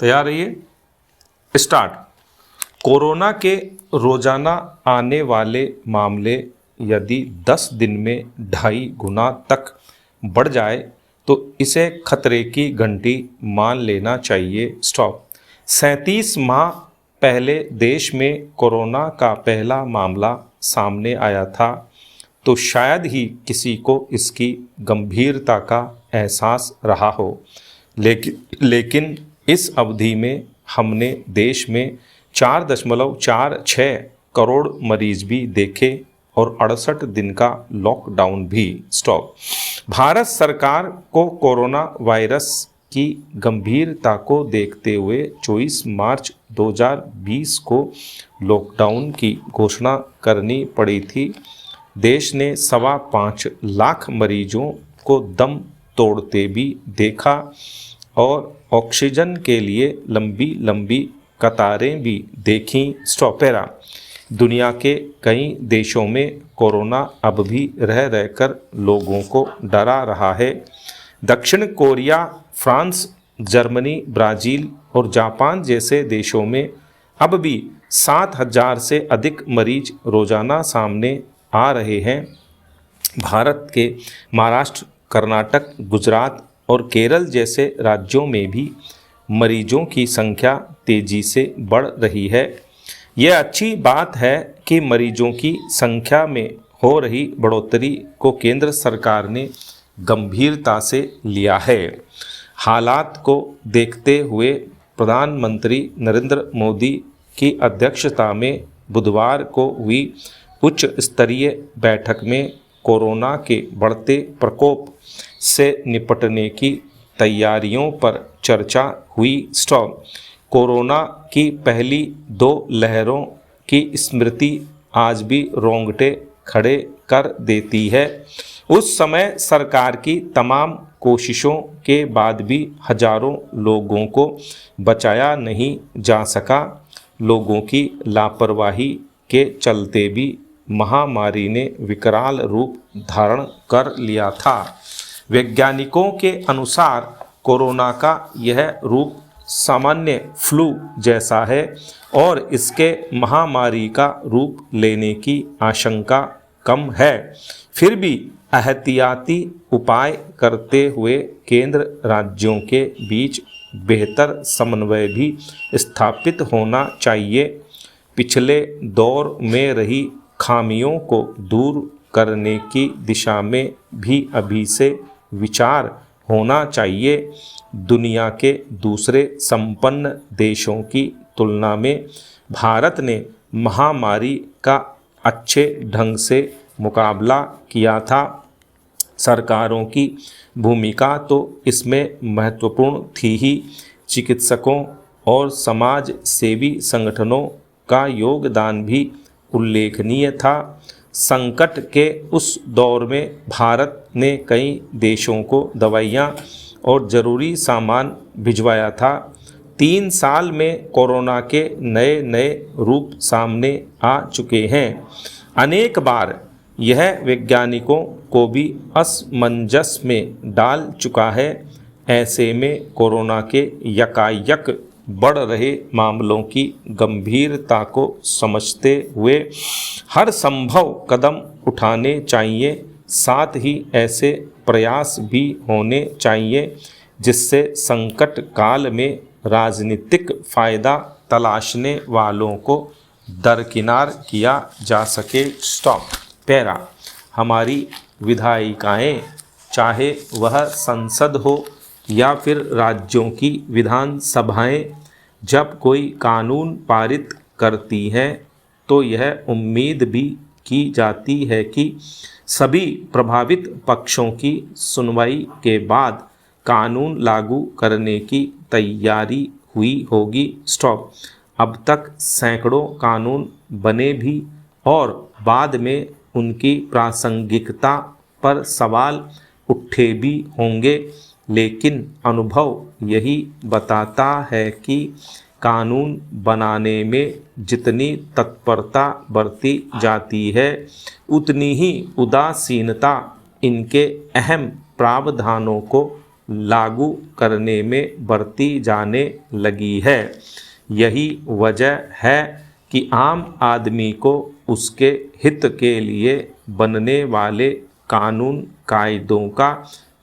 तैयार रहिए। Start. Corona के रोजाना आने वाले मामले यदि 10 दिन में 2.5 गुना तक बढ़ जाए तो इसे खतरे की घंटी मान लेना चाहिए। स्टॉप। 37 माह पहले देश में कोरोना का पहला मामला सामने आया था तो शायद ही किसी को इसकी गंभीरता का एहसास रहा हो, लेकिन इस अवधि में हमने देश में 4.46 करोड़ मरीज भी देखे और 68 दिन का लॉकडाउन भी। स्टॉप। भारत सरकार को कोरोना वायरस की गंभीरता को देखते हुए 24 मार्च 2020 को लॉकडाउन की घोषणा करनी पड़ी थी। देश ने 5.25 लाख मरीजों को दम तोड़ते भी देखा और ऑक्सीजन के लिए लंबी लंबी कतारें भी देखीं। स्टॉपेरा। दुनिया के कई देशों में कोरोना अब भी रह रहकर लोगों को डरा रहा है। दक्षिण कोरिया, फ्रांस, जर्मनी, ब्राज़ील और जापान जैसे देशों में अब भी 7,000 से अधिक मरीज रोजाना सामने आ रहे हैं। भारत के महाराष्ट्र, कर्नाटक, गुजरात और केरल जैसे राज्यों में भी मरीजों की संख्या तेजी से बढ़ रही है। यह अच्छी बात है कि मरीजों की संख्या में हो रही बढ़ोतरी को केंद्र सरकार ने गंभीरता से लिया है। हालात को देखते हुए प्रधानमंत्री नरेंद्र मोदी की अध्यक्षता में बुधवार को हुई उच्च स्तरीय बैठक में कोरोना के बढ़ते प्रकोप से निपटने की तैयारियों पर चर्चा हुई। स्टॉप। कोरोना की पहली 2 लहरों की स्मृति आज भी रोंगटे खड़े कर देती है। उस समय सरकार की तमाम कोशिशों के बाद भी हजारों लोगों को बचाया नहीं जा सका। लोगों की लापरवाही के चलते भी महामारी ने विकराल रूप धारण कर लिया था। वैज्ञानिकों के अनुसार कोरोना का यह रूप सामान्य फ्लू जैसा है और इसके महामारी का रूप लेने की आशंका कम है। फिर भी एहतियाती उपाय करते हुए केंद्र राज्यों के बीच बेहतर समन्वय भी स्थापित होना चाहिए। पिछले दौर में रही खामियों को दूर करने की दिशा में भी अभी से विचार होना चाहिए। दुनिया के दूसरे संपन्न देशों की तुलना में भारत ने महामारी का अच्छे ढंग से मुकाबला किया था। सरकारों की भूमिका तो इसमें महत्वपूर्ण थी ही। चिकित्सकों और समाज सेवी संगठनों का योगदान भी उल्लेखनीय था। संकट के उस दौर में भारत ने कई देशों को दवाइयाँ और ज़रूरी सामान भिजवाया था। 3 साल में कोरोना के नए नए रूप सामने आ चुके हैं। अनेक बार यह वैज्ञानिकों को भी असमंजस में डाल चुका है। ऐसे में कोरोना के यकायक बढ़ रहे मामलों की गंभीरता को समझते हुए हर संभव कदम उठाने चाहिए। साथ ही ऐसे प्रयास भी होने चाहिए जिससे संकट काल में राजनीतिक फ़ायदा तलाशने वालों को दरकिनार किया जा सके। स्टॉप। पैरा। हमारी विधायिकाएँ, चाहे वह संसद हो या फिर राज्यों की विधानसभाएं, जब कोई कानून पारित करती हैं तो यह उम्मीद भी की जाती है कि सभी प्रभावित पक्षों की सुनवाई के बाद कानून लागू करने की तैयारी हुई होगी। स्टॉप। अब तक सैकड़ों कानून बने भी और बाद में उनकी प्रासंगिकता पर सवाल उठे भी होंगे, लेकिन अनुभव यही बताता है कि कानून बनाने में जितनी तत्परता बरती जाती है उतनी ही उदासीनता इनके अहम प्रावधानों को लागू करने में बरती जाने लगी है। यही वजह है कि आम आदमी को उसके हित के लिए बनने वाले कानून कायदों का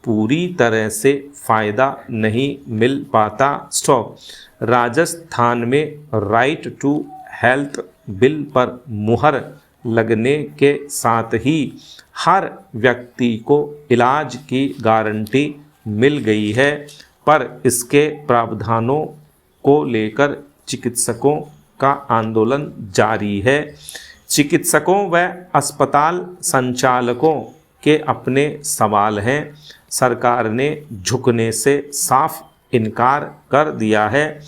पूरी तरह से फ़ायदा नहीं मिल पाता। स्टॉप। राजस्थान में राइट टू हेल्थ बिल पर मुहर लगने के साथ ही हर व्यक्ति को इलाज की गारंटी मिल गई है, पर इसके प्रावधानों को लेकर चिकित्सकों का आंदोलन जारी है। चिकित्सकों व अस्पताल संचालकों के अपने सवाल हैं। सरकार ने झुकने से साफ इनकार कर दिया है।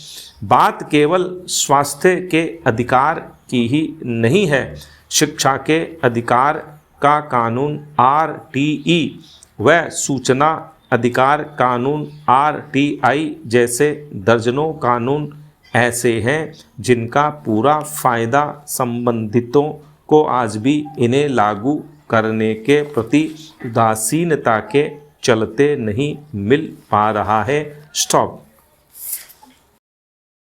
बात केवल स्वास्थ्य के अधिकार की ही नहीं है। शिक्षा के अधिकार का कानून RTE व सूचना अधिकार कानून RTI जैसे दर्जनों कानून ऐसे हैं जिनका पूरा फायदा संबंधितों को आज भी इन्हें लागू करने के प्रति उदासीनता के चलते नहीं मिल पा रहा है। स्टॉप।